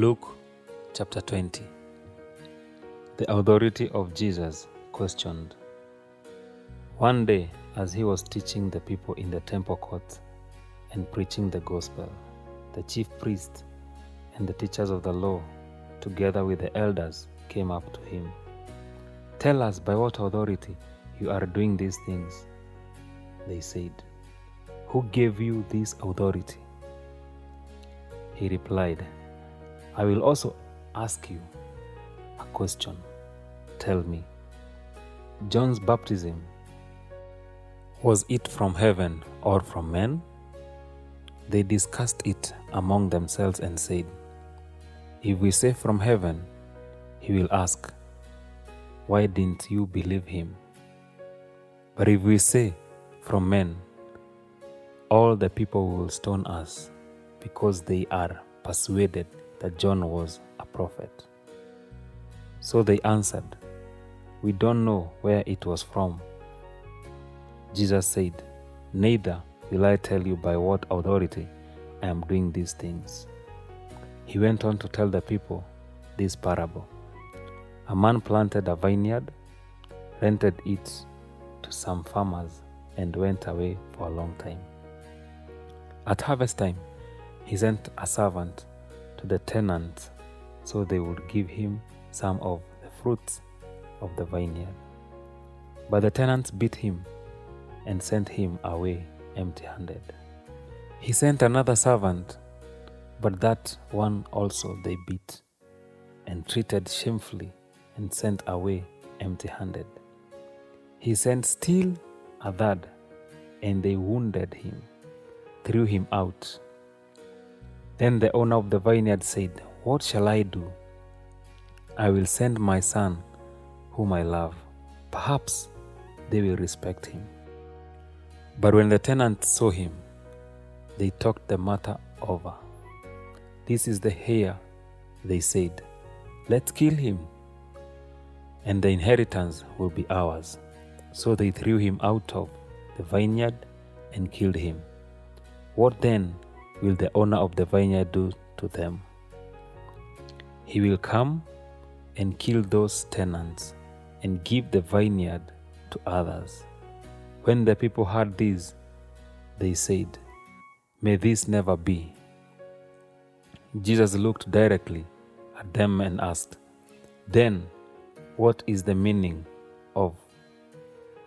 Luke chapter 20. The authority of Jesus questioned. One day, as he was teaching the people in the temple courts and preaching the gospel, the chief priests and the teachers of the law, together with the elders, came up to him. "Tell us by what authority you are doing these things," they said. "Who gave you this authority?" He replied, "I will also ask you a question. Tell me, John's baptism, was it from heaven or from men?" They discussed it among themselves and said, "If we say from heaven, he will ask, 'Why didn't you believe him?' But if we say from men, all the people will stone us because they are persuaded that John was a prophet." So they answered, "We don't know where it was from." Jesus said, "Neither will I tell you by what authority I am doing these things." He went on to tell the people this parable. A man planted a vineyard, rented it to some farmers, and went away for a long time. At harvest time, he sent a servant to the tenants so they would give him some of the fruits of the vineyard. But the tenants beat him and sent him away empty-handed. He sent another servant, but that one also they beat and treated shamefully and sent away empty-handed. He sent still a third, and they wounded him, threw him out. Then the owner of the vineyard said, "What shall I do? I will send my son, whom I love. Perhaps they will respect him." But when the tenants saw him, they talked the matter over. "This is the heir," they said. "Let's kill him, and the inheritance will be ours." So they threw him out of the vineyard and killed him. What then will the owner of the vineyard do to them? He will come and kill those tenants and give the vineyard to others. When the people heard this, they said, "May this never be." Jesus looked directly at them and asked, "Then what is the meaning of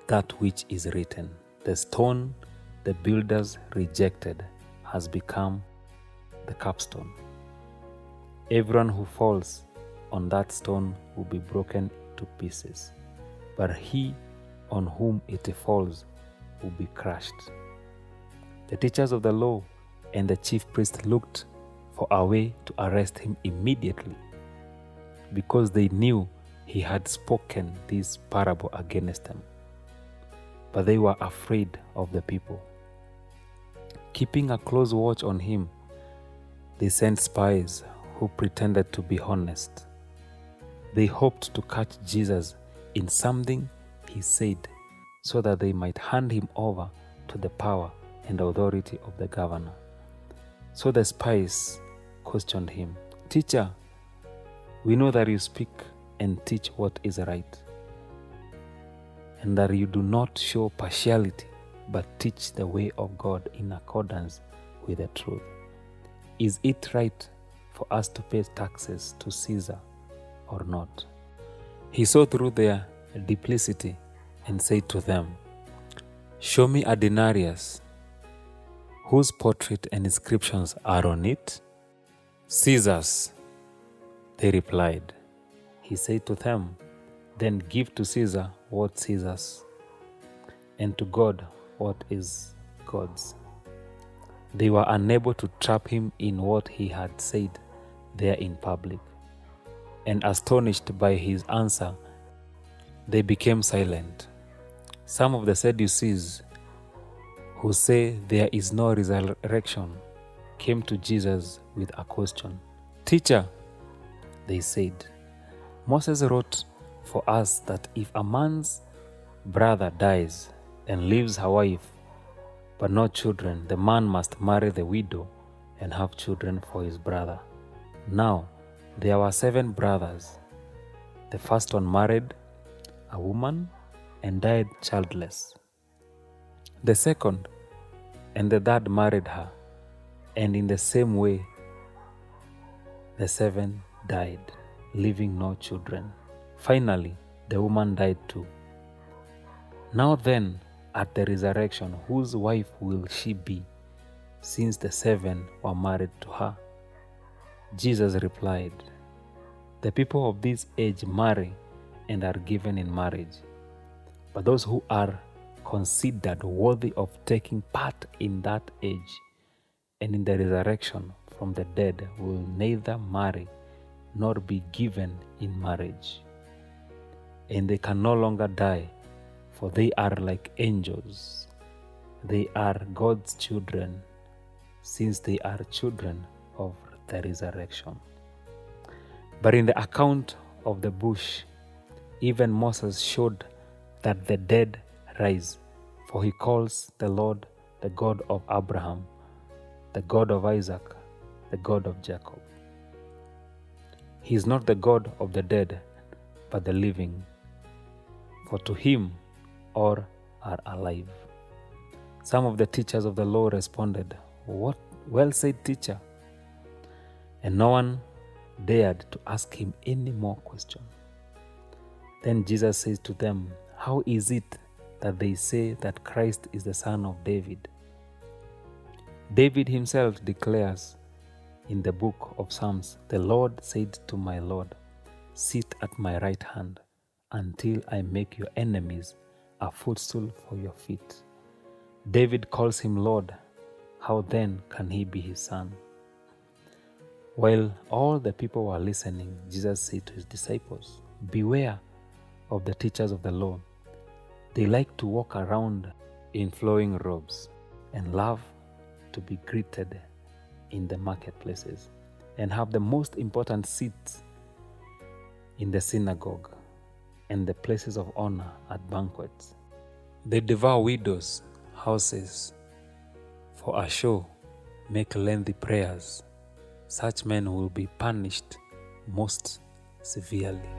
that which is written? The stone the builders rejected has become the capstone. Everyone who falls on that stone will be broken to pieces, but he on whom it falls will be crushed." The teachers of the law and the chief priests looked for a way to arrest him immediately, because they knew he had spoken this parable against them. But they were afraid of the people. Keeping a close watch on him, they sent spies who pretended to be honest. They hoped to catch Jesus in something he said, so that they might hand him over to the power and authority of the governor. So the spies questioned him, "Teacher, we know that you speak and teach what is right, and that you do not show partiality, but teach the way of God in accordance with the truth. Is it right for us to pay taxes to Caesar or not?" He saw through their duplicity and said to them, "Show me a denarius. Whose portrait and inscriptions are on it?" "Caesar's," they replied. He said to them, "Then give to Caesar what Caesar's, and to God what is God's." They were unable to trap him in what he had said there in public, and astonished by his answer, they became silent. Some of the Sadducees, who say there is no resurrection, came to Jesus with a question. "Teacher," they said, "Moses wrote for us that if a man's brother dies and leaves a wife but no children, the man must marry the widow and have children for his brother. Now, There were 7 brothers. The first one married a woman and died childless. The second and the third married her, and in the same way the 7 died, leaving no children. Finally, the woman died too. Now then, at the resurrection, whose wife will she be, since the 7 were married to her? Jesus replied, the people of this age marry and are given in marriage, but those who are considered worthy of taking part in that age and in the resurrection from the dead will neither marry nor be given in marriage. And they can no longer die, for they are like angels. They are God's children, since they are children of the resurrection. But in the account of the bush, even Moses showed that the dead rise, for he calls the Lord the God of Abraham, the God of Isaac, the God of Jacob. He is not the God of the dead, but the living, for to him all are alive. Some of the teachers of the law responded, "What? Well said, teacher." And no one dared to ask him any more question. Then Jesus says to them, "How is it that they say that Christ is the son of David? David himself declares in the book of Psalms, 'The Lord said to my Lord, sit at my right hand until I make your enemies a footstool for your feet.' David calls him Lord. How then can he be his son?" While all the people were listening, Jesus said to his disciples, "Beware of the teachers of the law. They like to walk around in flowing robes and love to be greeted in the marketplaces and have the most important seats in the synagogue and the places of honor at banquets. They devour widows' houses for a show, make lengthy prayers. Such men will be punished most severely."